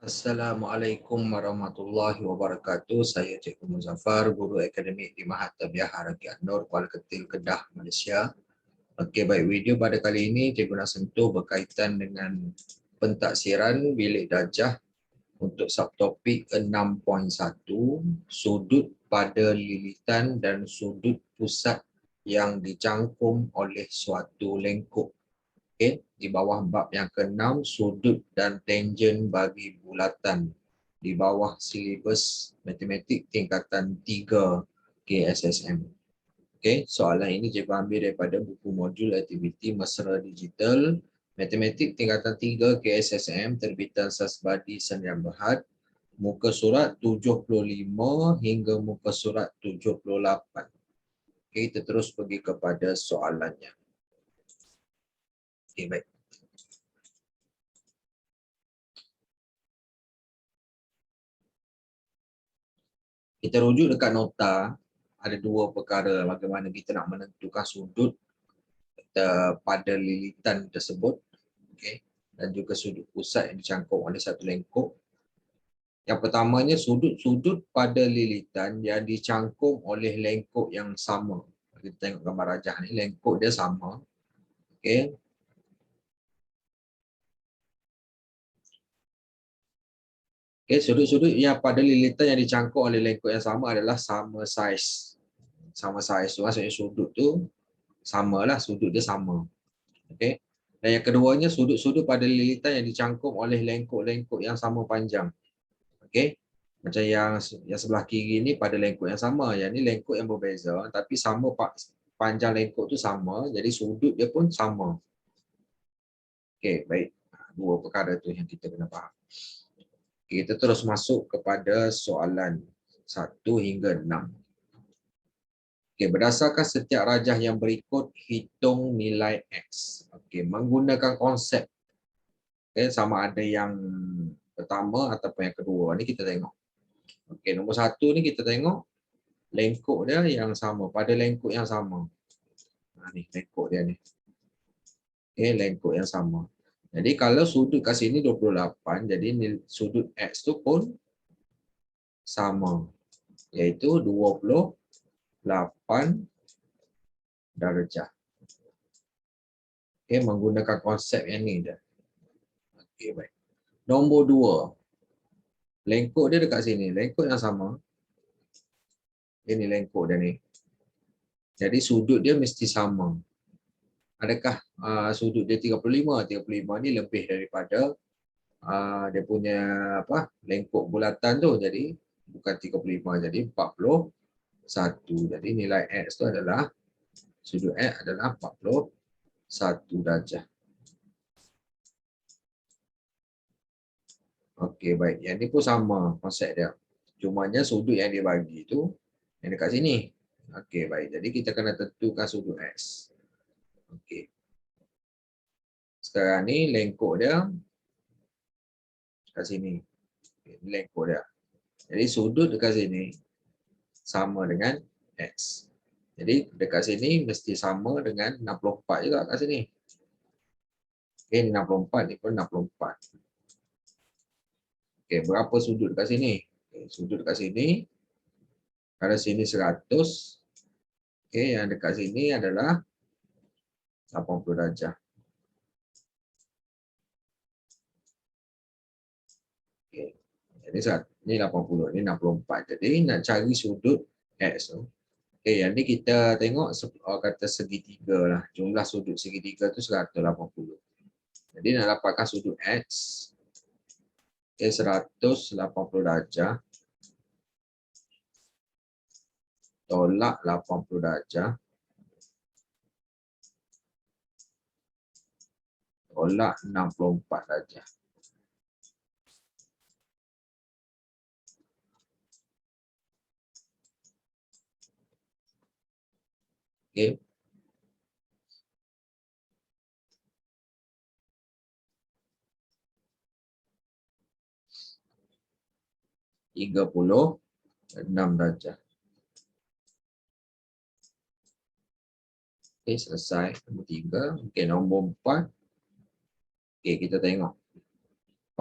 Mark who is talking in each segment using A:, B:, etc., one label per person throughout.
A: Assalamualaikum warahmatullahi wabarakatuh. Saya Cikgu Muzaffar, Guru Akademik di Mahat Tabiah Haraki An-Nur, Kuala Ketil, Kedah, Malaysia. Okey, baik, video pada kali ini Cikgu nak sentuh berkaitan dengan pentaksiran bilik darjah untuk subtopik 6.1, sudut pada lilitan dan sudut pusat yang dicangkum oleh suatu lengkuk. Okay. Di bawah bab yang ke-6, sudut dan tangen bagi bulatan di bawah silibus matematik tingkatan 3 KSSM. Okay. Soalan ini cikgu ambil daripada buku modul aktiviti mesra digital matematik tingkatan 3 KSSM terbitan Sasbadi Sdn Bhd, muka surat 75 hingga muka surat 78. Okay. Kita terus pergi kepada soalannya. Okay, baik. Kita rujuk dekat nota, ada dua perkara bagaimana kita nak menentukan sudut pada lilitan tersebut, okay, dan juga sudut pusat yang dicangkuk oleh satu lengkuk. Yang pertamanya, sudut-sudut pada lilitan yang dicangkung oleh lengkuk yang sama. Kita tengok gambar rajah ni, lengkuk dia sama. Okay. Okay, sudut-sudut yang pada lilitan yang dicangkuk oleh lengkuk yang sama adalah sama saiz. Sama saiz tu maksudnya sudut tu samalah, sudut dia sama. Okay. Dan yang keduanya, sudut-sudut pada lilitan yang dicangkung oleh lengkuk-lengkuk yang sama panjang. Okay. Macam yang sebelah kiri ni pada lengkuk yang sama. Yang ni lengkuk yang berbeza tapi sama panjang lengkuk tu sama. Jadi sudut dia pun sama. Okay, baik. Dua perkara tu yang kita kena faham. Kita terus masuk kepada soalan 1 hingga 6. Okay, berdasarkan setiap rajah yang berikut, hitung nilai X. Okay, menggunakan konsep. Okay, sama ada yang pertama ataupun yang kedua. Ni kita tengok. Okay, nombor 1 ni kita tengok lengkuk dia yang sama. Pada lengkuk yang sama. Ni lengkuk dia ni. Okay, lengkuk yang sama. Jadi kalau sudut kat sini 28, jadi sudut X tu pun sama. Iaitu 28 darjah. Okay, menggunakan konsep yang ni dah. Okay, baik. Nombor 2. Lengkuk dia dekat sini. Lengkuk yang sama. Ini lengkuk dia ni. Jadi sudut dia mesti sama. Adakah sudut dia 35? 35 ni lebih daripada dia punya lengkuk bulatan tu. Jadi bukan 35, jadi 41. Jadi nilai X tu adalah, sudut X adalah 41 darjah. Okey, baik. Yang ni pun sama konsep dia. Cumanya sudut yang dia bagi tu yang dekat sini. Okey, baik. Jadi kita kena tentukan sudut X. Okey. Sekarang ni lengkuk dia kat sini. Okay, lengkuk dia. Jadi sudut dekat sini sama dengan X. Jadi dekat sini mesti sama dengan 64 juga kat sini. Okey, 64 ni pun 64. Okey, berapa sudut dekat sini? Okay, sudut dekat sini, kalau sini 100. Okey, yang dekat sini adalah 80 darjah. Okey. Jadi ni 80, ni 64. Jadi nak cari sudut X tu. Okey, yang ni kita tengok kata segitiga lah. Jumlah sudut segitiga tu 180. Jadi nak dapatkan sudut X, okay, 180 darjah tolak 80 darjah tolak 64 darjah. Okey. ,36 darjah. Okey, selesai. Nombor 3. Okey, nombor 4. Okey, kita tengok.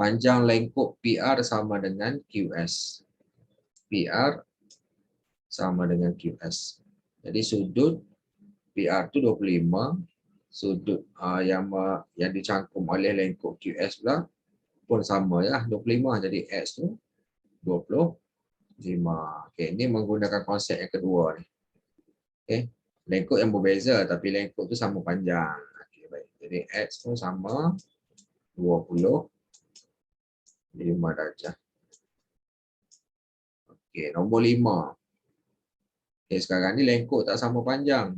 A: Panjang lengkuk PR sama dengan QS. PR sama dengan QS. Jadi sudut PR itu 25, sudut yang dicangkum oleh lengkuk QS pula pun sama ya, 25. Jadi X tu 25. Okey, ini menggunakan konsep yang kedua ni. Okey. Lengkuk yang berbeza tapi lengkuk tu sama panjang. Okey, baik. Jadi X tu sama 25 darjah. Okey, nombor 5. Okay, sekarang ni lengkuk tak sama panjang.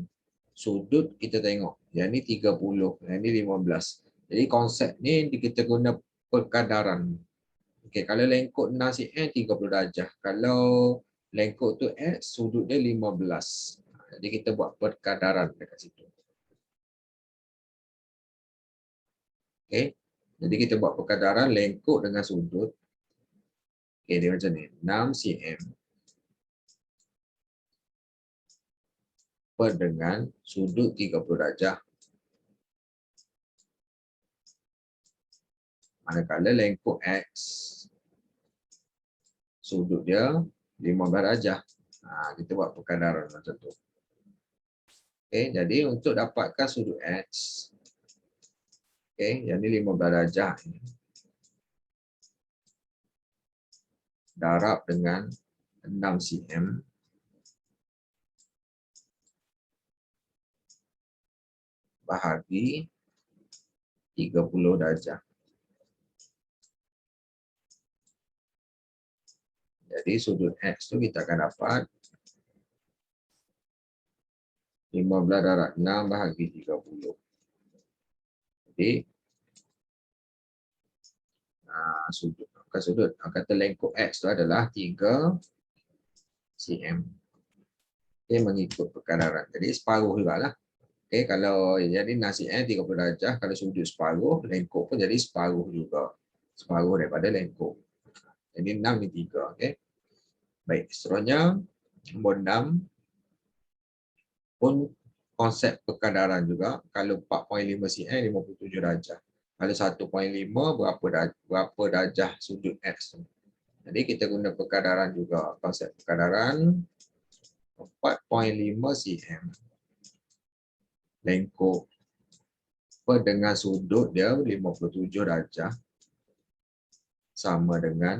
A: Sudut kita tengok. Yang ni 30, yang ni 15. Jadi konsep ni kita guna perkadaran. Okay, kalau lengkuk 6 cm 30 darjah. Kalau lengkuk tu X, sudut dia 15. Jadi kita buat perkadaran dekat situ. Okay. Jadi kita buat perkadaran lengkuk dengan sudut. Okay, dia macam ni. 6 cm. Per dengan sudut 30 darjah. Manakala lengkuk X, sudut dia 15 darjah. Kita buat perkadaran macam tu. Okay, jadi untuk dapatkan sudut X, okay, yang ni 15 darjah ni, darab dengan 6 cm bahagi 30 darjah. Jadi sudut X tu kita akan dapat 15 darab 6 bahagi 30. Jadi sudut kata lengkuk X tu adalah 3 cm. Okay, mengikut perkadaran. Jadi separuh jugalah. Okay, kalau jadi nasi 30 darjah, kalau sudut separuh, lengkuk pun jadi separuh juga. Separuh daripada lengkuk. Jadi 6 ni 3. Okay. Baik, seterusnya nombor 6 pun konsep perkadaran juga. Kalau 4.5 cm 57 darjah. Kalau 1.5 berapa darjah sudut X tu. Jadi kita guna perkadaran juga. Konsep perkadaran 4.5 cm. Lengkuk dengan sudut dia 57 darjah. Sama dengan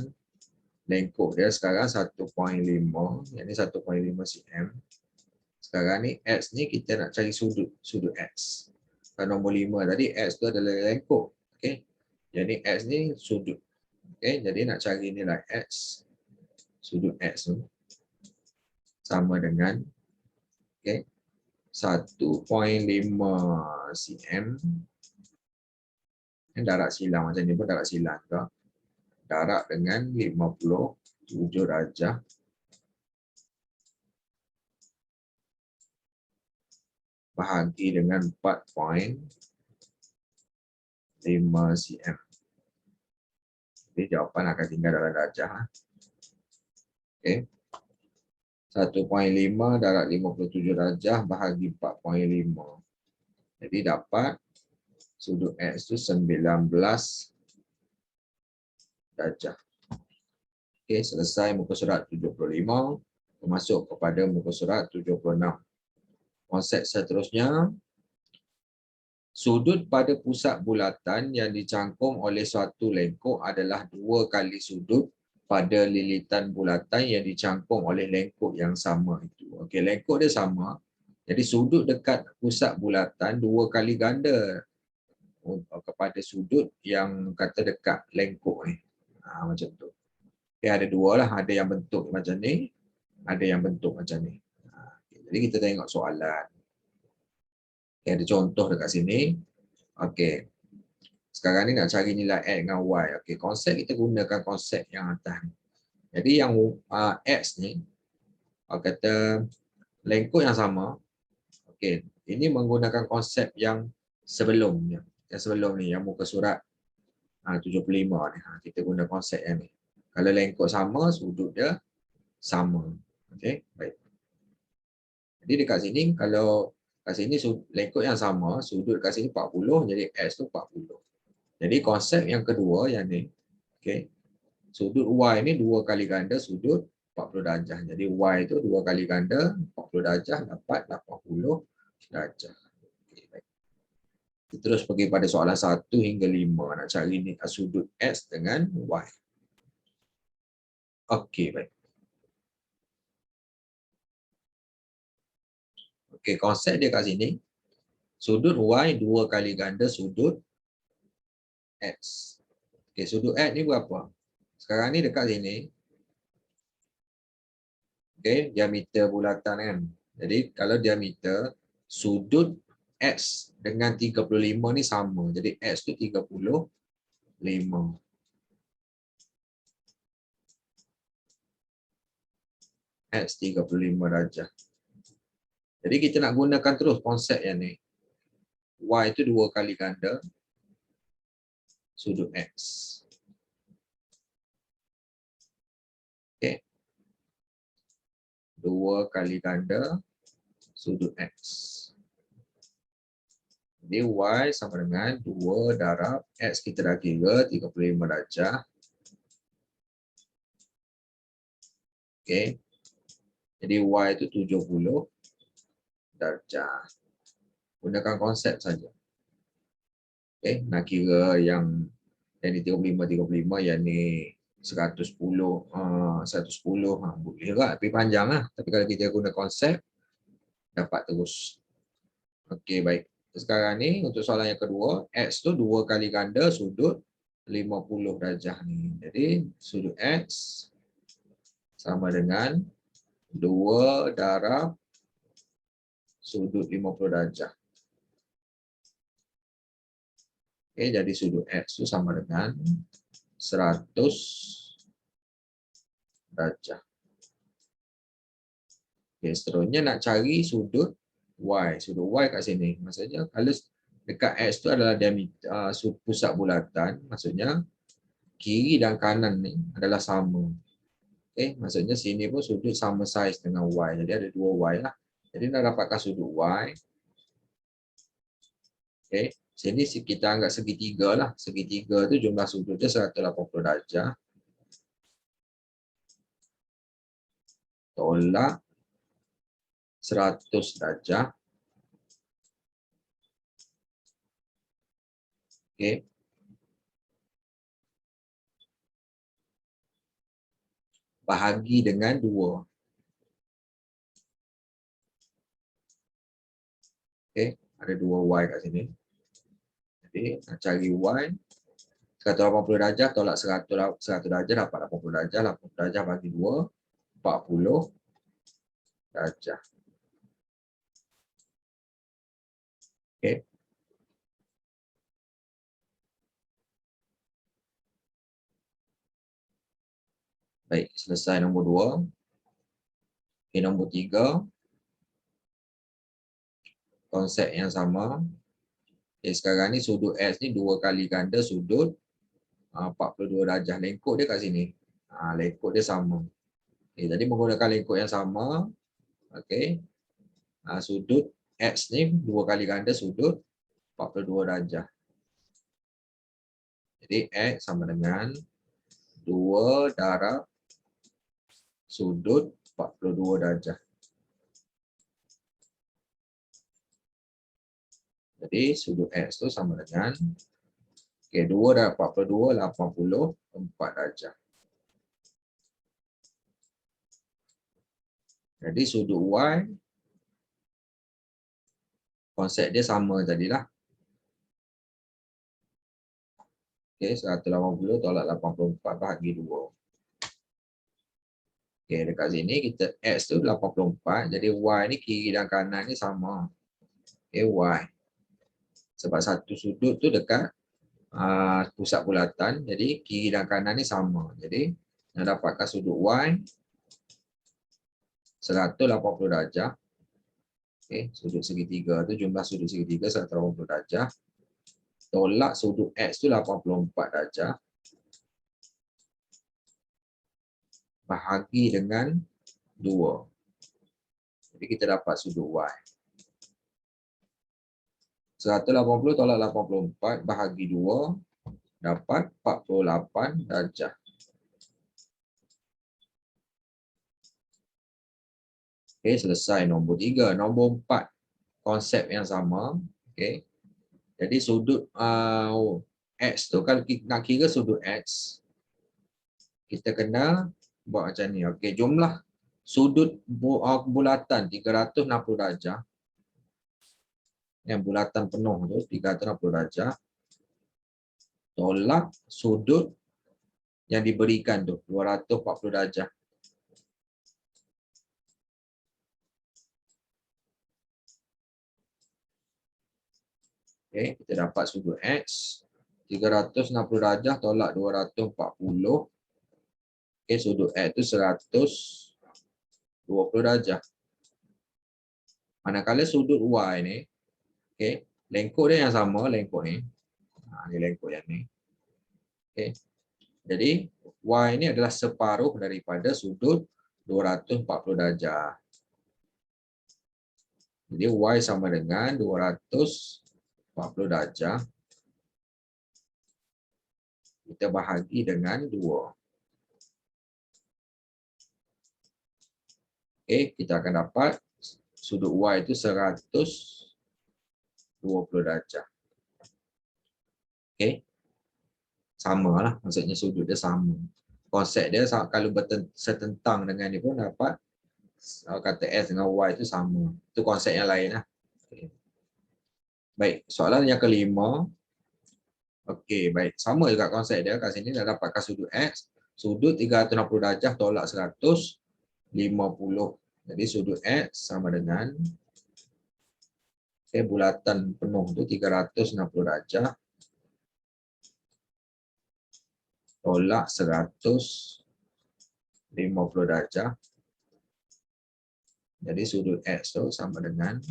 A: lengkuk dia sekarang 1.5. Yang ni 1.5 cm. Sekarang ni X ni kita nak cari sudut X. Kalau nombor 5 tadi X tu adalah lengkuk. Okay. Jadi X ni sudut. Okay. Jadi nak cari nilai X. Sudut X tu. Sama dengan okay, 1.5 cm. Darab silang macam ni pun darab silang ke. Darab dengan 57 darjah. Bahagi dengan 4.5 cm. Jadi jawapan akan tinggal dalam darjah. Okay. 1.5 darab 57 darjah bahagi 4.5. Jadi dapat sudut X itu 19 darjah. Okey, selesai muka surat 75. Masuk kepada muka surat 76. Konsep seterusnya, sudut pada pusat bulatan yang dicangkum oleh suatu lengkuk adalah 2 kali sudut pada lilitan bulatan yang dicangkum oleh lengkuk yang sama itu. Okey, lengkuk dia sama. Jadi sudut dekat pusat bulatan 2 kali ganda kepada sudut yang kata dekat lengkuk ni. Macam tu. Okay, ada 2 lah. Ada yang bentuk macam ni. Ada yang bentuk macam ni. Jadi kita tengok soalan. Okay, ada contoh dekat sini. Okey. Sekarang ni nak cari nilai X dengan Y. Okey, konsep kita gunakan konsep yang atas. Jadi yang X ni, kata lengkuk yang sama. Okey, ini menggunakan konsep yang sebelumnya. Yang sebelum ni, yang muka surat 75 ni. Kita guna konsep yang ni. Kalau lengkuk sama, sudut dia sama. Okey, baik. Jadi dekat sini, kalau kat sini lengkuk yang sama, sudut kat sini 40, jadi X tu 40. Jadi konsep yang kedua yang ni, Okey. Sudut Y ini 2 kali ganda sudut 40 darjah. Jadi Y itu 2 kali ganda 40 darjah dapat 80 darjah. Okey, baik. Kita terus pergi pada soalan 1 hingga 5. Nak cari ni sudut X dengan Y. Okey, baik. Okey, konsep dia kat sini. Sudut Y 2 kali ganda sudut X. Okey, sudut X ni berapa? Sekarang ni dekat sini. Okey, diameter bulatan kan. Jadi kalau diameter sudut X dengan 35 ni sama. Jadi X tu 35. X 35 darjah. Jadi kita nak gunakan terus konsep yang ni. Y itu 2 kali ganda sudut X. Okey. 2 kali ganda sudut X. Jadi Y sama dengan 2 darab X kita dah kira 35 darjah. Okey. Jadi Y itu 70 darjah. Gunakan konsep saja. Okey, nak kira yang ni 35, yang ni 110, 110 boleh juga tapi panjang lah. Tapi kalau kita guna konsep dapat terus. Okey, baik. Sekarang ni untuk soalan yang kedua, X tu 2 kali ganda sudut 50 darjah ni. Jadi sudut X sama dengan 2 darab sudut 50 darjah. Okey, jadi sudut X itu sama dengan 100 darjah. Okey, seterusnya nak cari sudut Y. Sudut Y kat sini. Maksudnya kalau dekat X itu adalah diameter pusat bulatan, maksudnya kiri dan kanan ni adalah sama. Okey, maksudnya sini pun sudut sama saiz dengan Y. Jadi ada 2 Y lah. Jadi nak dapatkan sudut Y. Okey, sini kita anggap segitiga lah. Segitiga tu jumlah sudut dia 180 darjah. Tolak 100 darjah. Okey. Bahagi dengan 2. Okey, ada 2 Y kat sini. Jadi nak cari Y 180 darjah tolak 100 darjah dapat 80 darjah. 80 darjah bagi 2, 40 darjah. Okey. Baik, selesai nombor 2. Okey, nombor 3. Konsep yang sama. Okay, sekarang ni sudut X ni 2 kali ganda sudut 42 darjah. Lengkuk dia kat sini. Lengkuk dia sama. Okay, jadi menggunakan lengkuk yang sama. Okay. Sudut X ni 2 kali ganda sudut 42 darjah. Jadi X sama dengan 2 darab sudut 42 darjah. Jadi sudut X itu sama dengan 2 darab 42, 84 darjah. Jadi sudut Y, konsep dia sama tadilah. Okey, 180 tolak 84 bahagi 2. Okey, dekat sini kita X tu 84, jadi Y ni kiri dan kanan ni sama. Okey, Y. Sebab satu sudut tu dekat pusat bulatan, jadi kiri dan kanan ni sama. Jadi nak dapatkan sudut Y 180 darjah. Okey, sudut segitiga tu jumlah sudut segitiga 180 darjah. Tolak sudut X tu 84 darjah. Bahagi dengan 2. Jadi kita dapat sudut Y. 180 tolak 84 bahagi 2. dapat 48 darjah. Okey, selesai nombor 3. Nombor 4, konsep yang sama. Okey. Jadi sudut X tu kalau kita nak kira sudut X, kita kena buat macam ni. Okey, jumlah sudut bulatan 360 darjah. Yang bulatan penuh tu 360 darjah. Tolak sudut yang diberikan tu 240 darjah. Okey, kita dapat sudut X 360 darjah tolak 240. Okey, sudut X tu 120 darjah. Manakala sudut Y ni, okey, lengkuk dia yang sama, lengkuk ni. Ni lengkuk yang ni. Okey. Jadi Y ni adalah separuh daripada sudut 240 darjah. Jadi Y sama dengan 240 darjah. Kita bahagi dengan 2. Okey, kita akan dapat sudut Y itu 120 darjah. Okey. Samalah, maksudnya sudut dia sama. Konsep dia kalau setentang dengan ni pun dapat kata S dengan Y itu sama. Itu konsep yang lain lah. Okay. Baik, soalan yang kelima. Okey, baik. Sama juga konsep dia. Kat sini dah dapatkan sudut X. Sudut 360 darjah tolak 150. Jadi sudut X sama dengan bulatan penuh tu 360 darjah tolak 150 darjah. Jadi sudut X tu sama dengan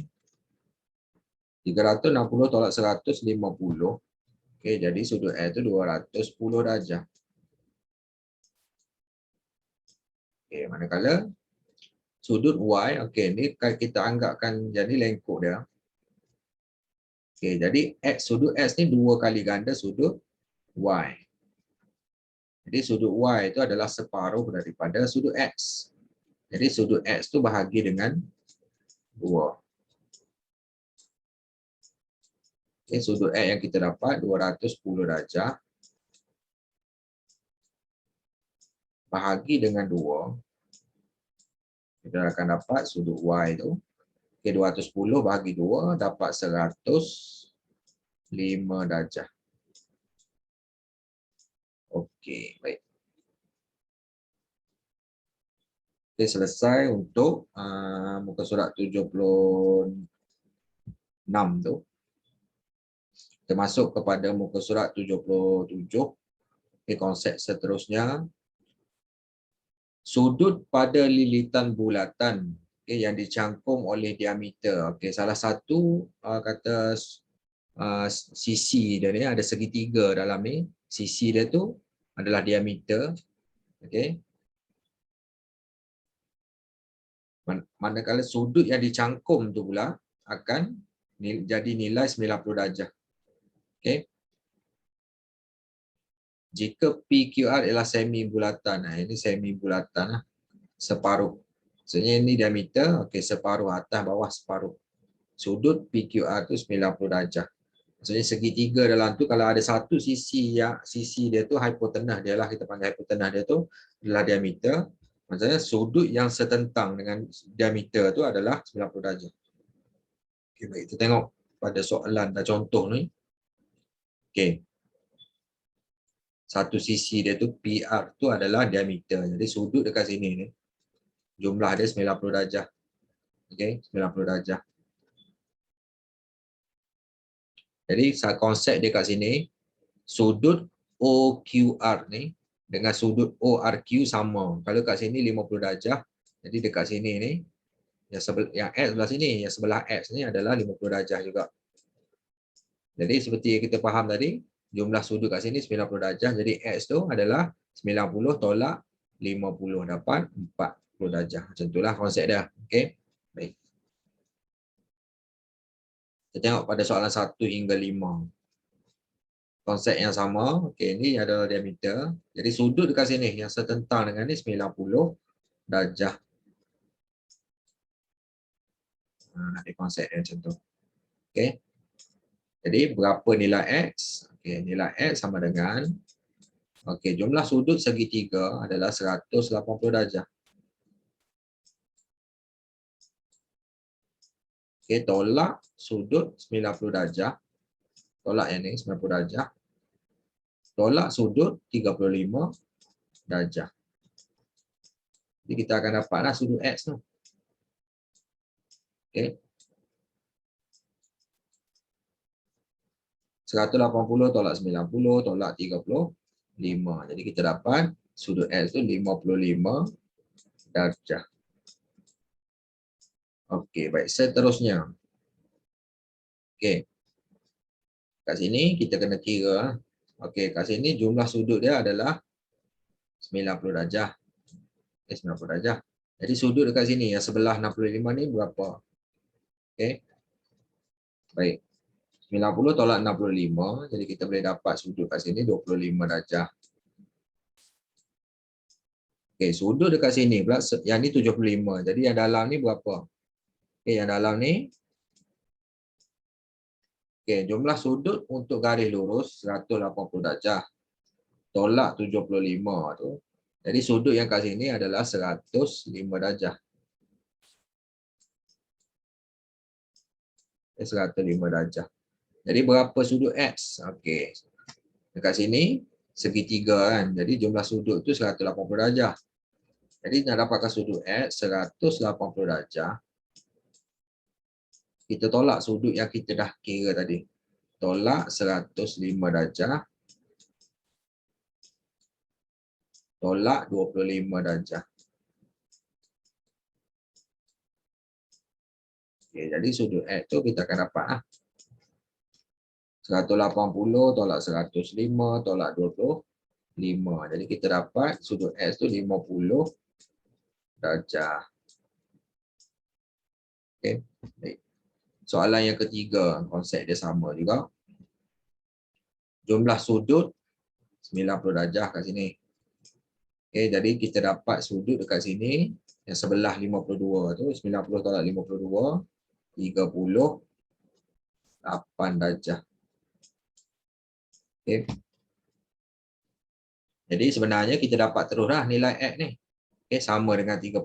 A: 360 tolak 150. Okey, jadi sudut X tu 210 darjah. Okey, manakala sudut Y, okey, ni kita anggapkan jadi lengkuk dia. Okey, jadi sudut X ni 2 kali ganda sudut Y. Jadi sudut Y itu adalah separuh daripada sudut X. Jadi sudut X tu bahagi dengan 2. Okay, sudut X yang kita dapat 210 darjah bahagi dengan 2. Kita akan dapat sudut Y itu. Okay, 210 bahagi 2 dapat 105 darjah. Okey, baik. Okay, selesai untuk muka surat 76 tu. Kita masuk kepada muka surat 77. Okay, konsep seterusnya. Sudut pada lilitan bulatan yang dicangkum oleh diameter. Salah satu kata sisi dia ni ada segitiga dalam ni. Sisi dia tu adalah diameter. Manakala sudut yang dicangkum tu pula akan jadi nilai 90 darjah. Jika PQR ialah semi bulatan, ini semi bulatan lah, separuh. Maksudnya ini diameter, separuh atas bawah separuh. Sudut PQR tu 90 darjah. Maksudnya segitiga dalam tu kalau ada satu sisi dia tu hipotenus dia lah, kita panggil hipotenus dia tu adalah diameter. Maksudnya sudut yang setentang dengan diameter tu adalah 90 darjah. Okey, baik, kita tengok pada soalan dan contoh ni. Okey. Satu sisi dia tu PR tu adalah diameter. Jadi sudut dekat sini ni jumlah dia 90 darjah. Okey, 90 darjah. Jadi konsep dia kat sini sudut OQR ni dengan sudut ORQ sama. Kalau kat sini 50 darjah, jadi dekat sini ni yang X sebelah sini, yang sebelah X ni adalah 50 darjah juga. Jadi seperti yang kita faham tadi, jumlah sudut kat sini 90 darjah. Jadi X tu adalah 90 tolak 50 dapat 40 darjah. Macam itulah konsep dia. Okey. Baik. Kita tengok pada soalan 1 hingga 5. konsep yang sama. Okey, ni ada diameter. Jadi sudut dekat sini yang setentang dengan ni 90 darjah. Ada konsep yang macam tu. Okey. Jadi berapa nilai X? Okey, nilai X sama dengan jumlah sudut segitiga adalah 180 darjah. Okey, tolak sudut 90 darjah. Tolak yang ni 90 darjah. Tolak sudut 35 darjah. Jadi kita akan dapatlah sudut X tu. Okey. 180 tolak 90 tolak 35. Jadi kita dapat sudut X tu 55 darjah. Okey, baik. Seterusnya. Okey. Kat sini kita kena kira. Okey, kat sini jumlah sudut dia adalah 90 darjah. 90 darjah. Jadi sudut dekat sini yang sebelah 65 ni berapa? Okey. Baik. 90 tolak 65. Jadi kita boleh dapat sudut kat sini 25 darjah. Okey, sudut dekat sini pula yang ni 75. Jadi yang dalam ni berapa? Okey, yang dalam ni jumlah sudut untuk garis lurus 180 darjah. Tolak 75 tu. Jadi sudut yang kat sini adalah 105 darjah. 105 darjah. Jadi berapa sudut X? Okey. Dekat sini segitiga kan. Jadi jumlah sudut tu 180 darjah. Jadi nak dapatkan sudut X 180 darjah. Kita tolak sudut yang kita dah kira tadi. Tolak 105 darjah. Tolak 25 darjah. Okay, jadi sudut X tu kita akan dapat 180 tolak 105 tolak 25. Jadi kita dapat sudut X tu 50 darjah. Okay. Baik. Soalan yang ketiga, konsep dia sama juga. Jumlah sudut 90 darjah kat sini. Okay, jadi kita dapat sudut dekat sini yang sebelah 52 tu 90 tolak 52 38 darjah. Okay. Jadi sebenarnya kita dapat teruslah nilai X ni. Okay, sama dengan 38.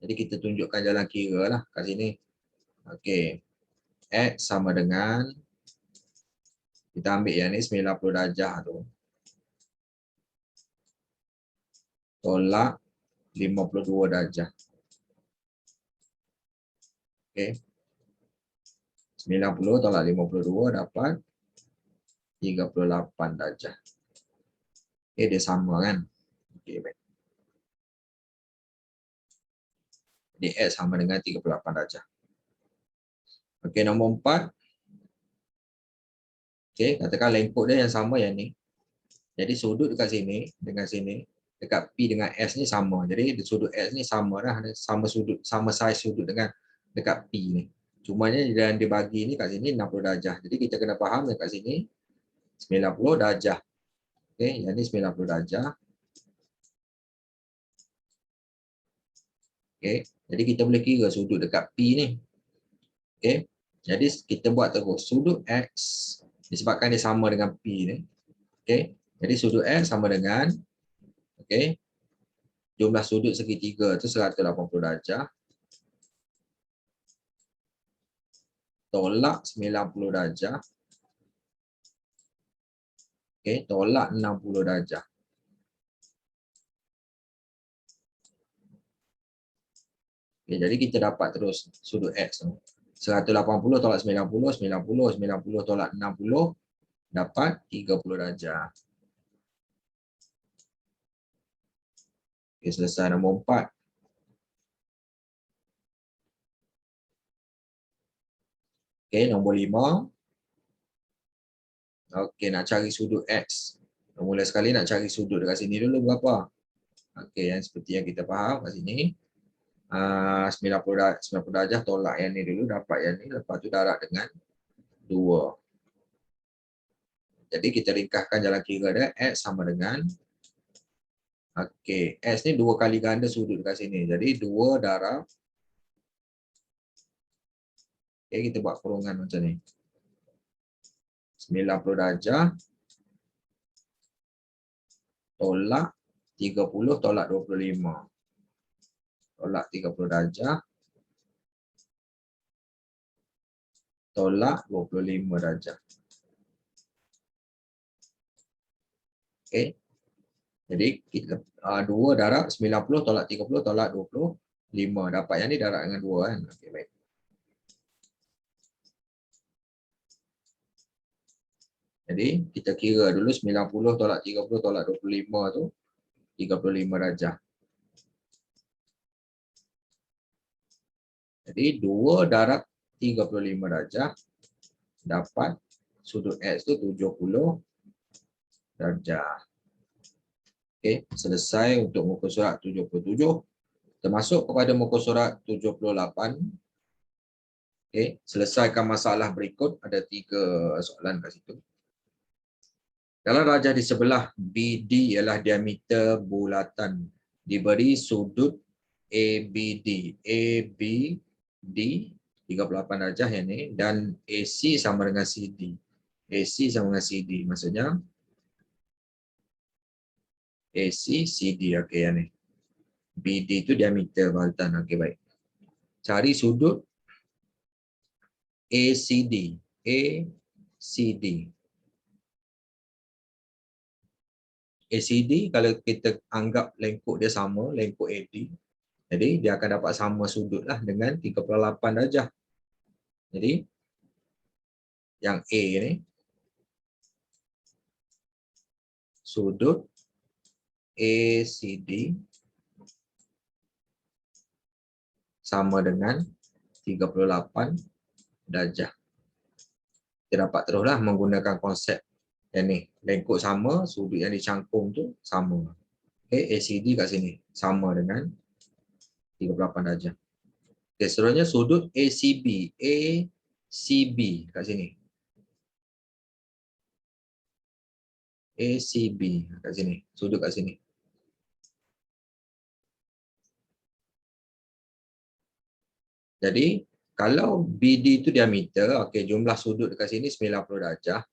A: Jadi kita tunjukkan jalan kira lah kat sini. Okay. X sama dengan, kita ambil yang ni 90 darjah tu. Tolak 52 darjah. Okay. 90 tolak 52 dapat 38 darjah. Okay, dia sama kan? Okay, baik. Jadi X sama dengan 38 darjah. Okay, nombor 4. Okay, katakan lengkuk dia yang sama yang ni. Jadi sudut dekat sini dengan sini, dekat P dengan S ni sama. Jadi sudut S ni sama lah, sama sudut, sama saiz sudut dengan dekat P ni. Cumanya dan dibagi ni kat sini 60 darjah. Jadi kita kena faham dekat sini 90 darjah. Okey, yang ni 90 darjah. Okey, jadi kita boleh kira sudut dekat P ni. Okey. Jadi kita buat terus sudut X disebabkan dia sama dengan P ni. Okey. Jadi sudut X sama dengan jumlah sudut segitiga tu 180 darjah. Tolak 90 darjah. Okey, tolak 60 darjah. Okay, jadi kita dapat terus sudut X tu. 180 tolak 90, 90, 90 tolak 60, dapat 30 darjah. Okay, selesai nombor 4. Okay, nombor 5. Okay, nak cari sudut X. Mula sekali nak cari sudut dekat sini dulu berapa? Okay, yang seperti yang kita faham kat sini. 90 darjah tolak yang ni dulu, dapat yang ni. Lepas tu darab dengan 2. Jadi kita ringkaskan jalan kira dia. X sama dengan, okey, X ni 2 kali ganda sudut dekat sini. Jadi 2 darab, okey, kita buat kurungan macam ni. 90 darjah tolak 30 tolak 25. Tolak 30 darjah tolak 25 darjah. Okey. Jadi kita 2 darab 90 tolak 30 tolak 25. Dapat yang ni darab dengan 2 kan. Okey, baik. Jadi kita kira dulu 90 tolak 30 tolak 25 tu 35 darjah. Jadi 2 darab 35 darjah dapat sudut X tu 70 darjah. Okey, selesai untuk muka surat 77. Kita masuk kepada muka surat 78. Okey, selesaikan masalah berikut. Ada 3 soalan kat situ. Dalam rajah di sebelah BD ialah diameter bulatan. Diberi sudut ABD. ABD 38 darjah yang ni dan AC sama dengan CD. AC sama dengan CD. Maksudnya AC, CD. Okey, yang ni. BD itu diameter bulatan. Okey, baik. Cari sudut ACD. ACD. ACD kalau kita anggap lengkuk dia sama, lengkuk AD. Jadi dia akan dapat sama sudut lah dengan 38 darjah. Jadi yang A ni sudut ACD sama dengan 38 darjah. Kita dapat teruslah menggunakan konsep yang ni. Lengkuk sama, sudut yang dicangkung tu sama. Okay, ACD kat sini sama dengan 38 darjah. Okay, seterusnya sudut ACB. ACB kat sini. ACB kat sini. Sudut kat sini. Jadi, kalau BD itu diameter, okey, jumlah sudut dekat sini 90 darjah.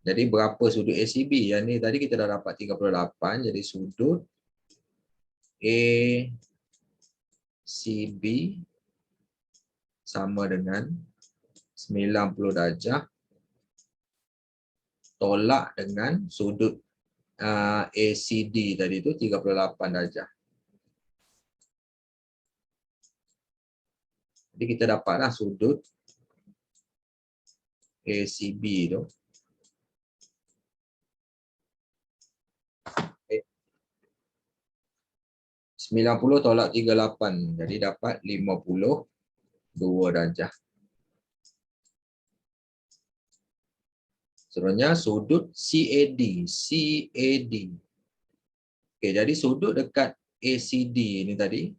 A: Jadi, berapa sudut ACB? Yang ni tadi kita dah dapat 38. Jadi, sudut ACB sama dengan 90 darjah tolak dengan sudut ACD tadi tu 38 darjah. Jadi kita dapatlah sudut ACB tu. Okay. 90 tolak 38. Jadi dapat 52 darjah. Seterusnya sudut CAD. CAD. Okey, jadi sudut dekat ACD ni tadi.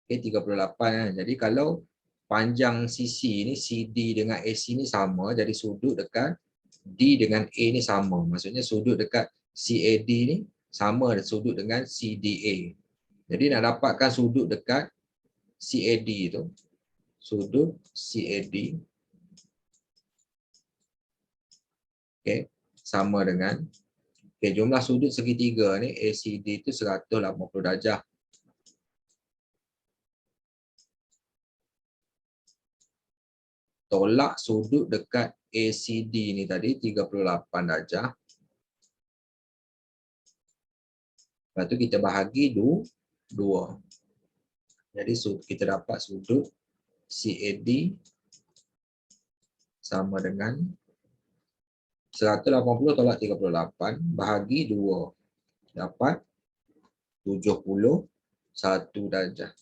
A: Okey, 38 kan. Jadi kalau panjang CC ni, CD dengan AC ni sama. Jadi sudut dekat D dengan A ni sama. Maksudnya sudut dekat CAD ni sama sudut dengan CDA. Jadi nak dapatkan sudut dekat CAD tu. Sudut CAD. Okey, sama dengan jumlah sudut segitiga ni ACD itu 180 darjah. Tolak sudut dekat ACD ni tadi 38 darjah. Lepas tu kita bahagi 2. Jadi kita dapat sudut CAD sama dengan 180 tolak 38 bahagi 2. Dapat 71 darjah.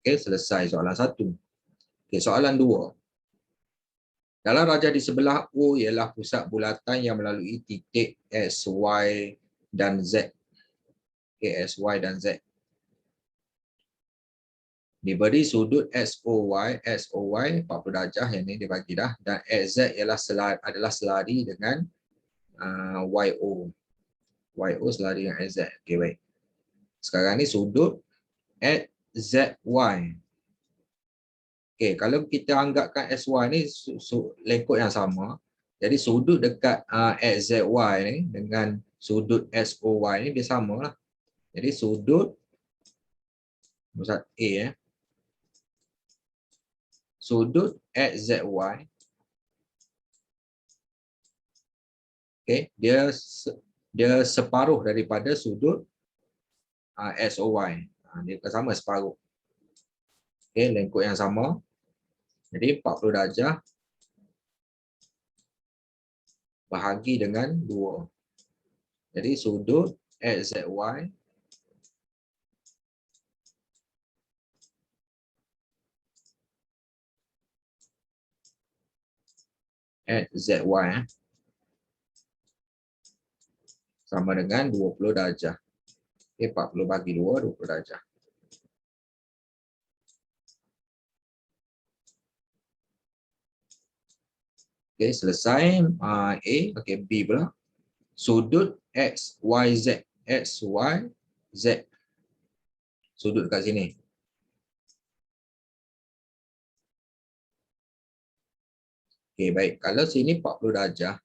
A: Okey, selesai soalan 1. Okey, soalan 2. Dalam rajah di sebelah O ialah pusat bulatan yang melalui titik X, Y dan Z. Okey, X, Y dan Z. Diberi sudut SOY 40 darjah, yang ini dibagi dah, dan XZ adalah selari dengan YO. YO selari dengan XZ. Okey, baik. Sekarang ni sudut XZY. Okey, kalau kita anggapkan SY ni lengkuk yang sama, jadi sudut dekat XZY ni dengan sudut SOY ni dia samalah. Jadi sudut pusat A sudut XZY, okey, dia separuh daripada sudut SOY. Dia sama separuh. Okey, lengkuk yang sama. Jadi 40 darjah bahagi dengan 2. Jadi sudut XZY sama dengan 20 darjah. Okey, 40 bagi 2, 20 darjah. Okey, selesai A. Okey, B pula. Sudut XYZ. XYZ. Sudut kat sini. Okey, baik. Kalau sini 40 darjah,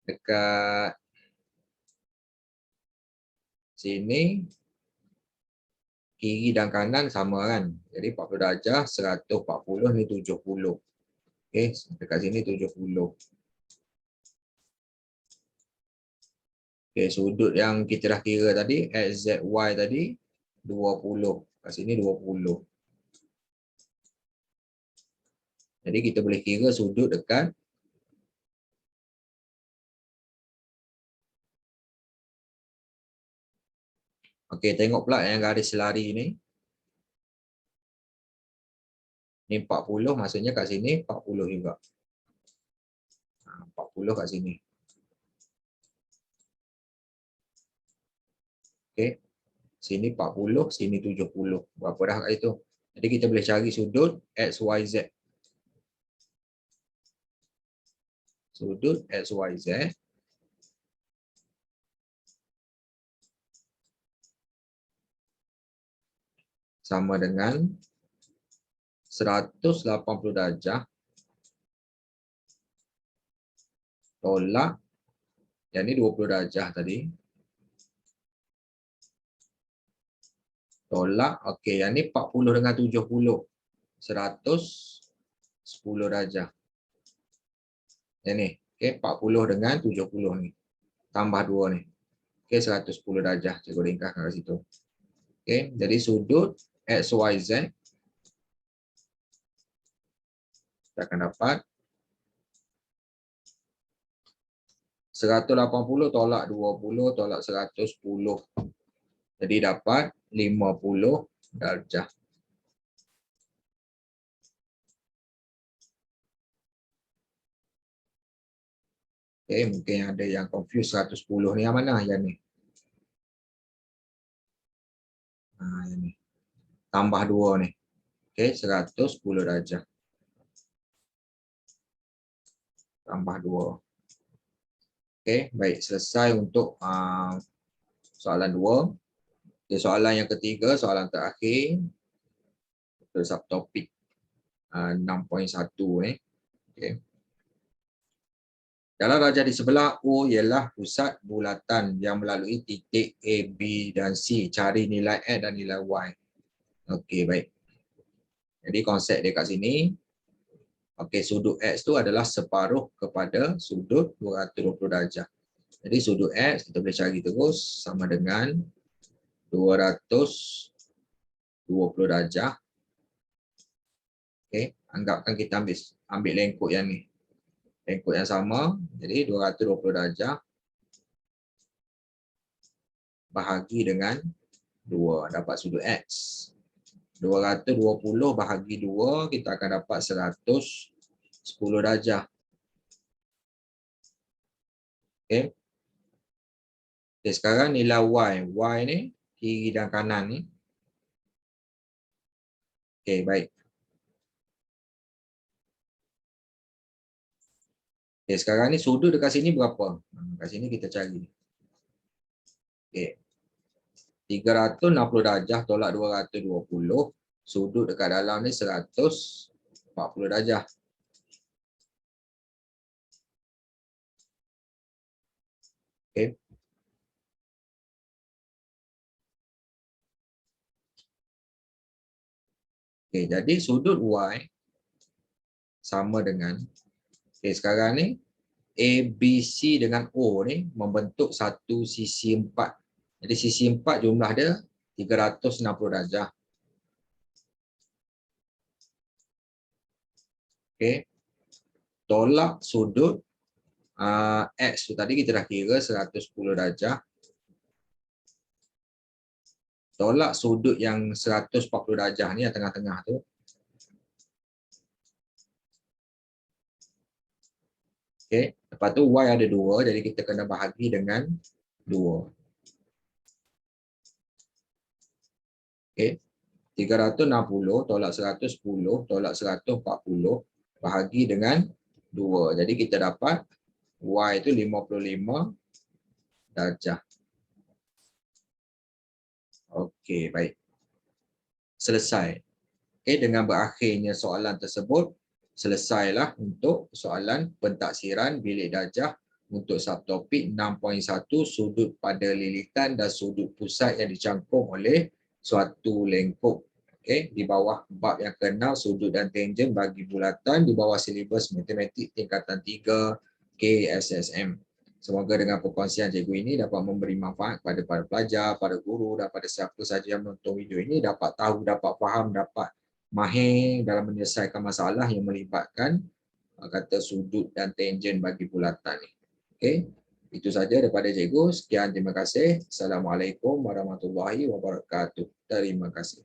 A: dekat sini kiri dan kanan sama kan. Jadi 40 darjah, 140 ni 70. Okey, dekat sini 70. Okey, sudut yang kita dah kira tadi, XZY tadi 20. Kat sini 20. Jadi kita boleh kira sudut dekat okey, tengok pula yang garis selari ni. Ni 40, maksudnya kat sini 40 juga. 40 kat sini. Okey. Sini 40, sini 70. Berapa dah kat itu? Jadi kita boleh cari sudut XYZ. Sudut XYZ sama dengan 180 darjah tolak, yang ni 20 darjah tadi, tolak, okey, yang ni 40 dengan 70, 110 darjah. Yang ni, okey, 40 dengan 70 ni, tambah 2 ni. Okey, 110 darjah, cikgu ringkaskan kat situ. Okey, jadi sudut XYZ kita akan dapat 180 tolak 20 tolak 110. Jadi dapat 50 darjah. Okey, mungkin ada yang confuse 110 ni yang mana? Yang ni. Yang ni. Tambah 2 ni. Okey, 110 darjah. Tambah 2. Okey, baik. Selesai untuk soalan 2. Okay, soalan yang ketiga, soalan terakhir. Subtopik 6.1 ni. Okay. Dalam rajah di sebelah O ialah pusat bulatan yang melalui titik A, B dan C. Cari nilai X dan nilai Y. Okey, baik. Jadi konsep dia kat sini. Okey, sudut X tu adalah separuh kepada sudut 220 darjah. Jadi sudut X kita boleh cari terus sama dengan 220 darjah. Okey, anggapkan kita ambil lengkuk yang ni. Lengkuk yang sama, jadi 220 darjah bahagi dengan 2, dapat sudut X. 220 bahagi 2, kita akan dapat 110 darjah. Okey. Okay, sekarang nilai Y. Y ni, kiri dan kanan ni. Okey, baik. Okey, sekarang ni sudut dekat sini berapa? Kat sini kita cari. Okey. 360 darjah tolak 220. Sudut dekat dalam ni 140 darjah. Okey. Okey, jadi sudut Y sama dengan, okey, sekarang ni ABC dengan O ni membentuk satu sisi 4. Jadi sisi 4 jumlah dia 360 darjah. Okey. Tolak sudut X tu tadi kita dah kira 110 darjah. Tolak sudut yang 140 darjah ni yang tengah-tengah tu. Okey. Lepas tu Y ada 2, jadi kita kena bahagi dengan 2. Okey. 360 tolak 110 tolak 140 bahagi dengan 2. Jadi kita dapat Y itu 55 darjah. Okey, baik. Selesai. Okey, dengan berakhirnya soalan tersebut, selesailah untuk soalan pentaksiran bilik darjah untuk subtopik 6.1 sudut pada lilitan dan sudut pusat yang dicangkung oleh suatu lengkung. Okey, di bawah bab yang ke-6 sudut dan tangent bagi bulatan di bawah silibus matematik tingkatan 3 KSSM. Semoga dengan perkongsian cikgu ini dapat memberi manfaat kepada para pelajar, para guru dan pada siapa sahaja yang menonton video ini dapat tahu, dapat faham, dapat mahir dalam menyelesaikan masalah yang melibatkan kata sudut dan tangent bagi bulatan ni. Okey. Itu saja daripada cikgu. Sekian, terima kasih. Assalamualaikum warahmatullahi wabarakatuh. Terima kasih.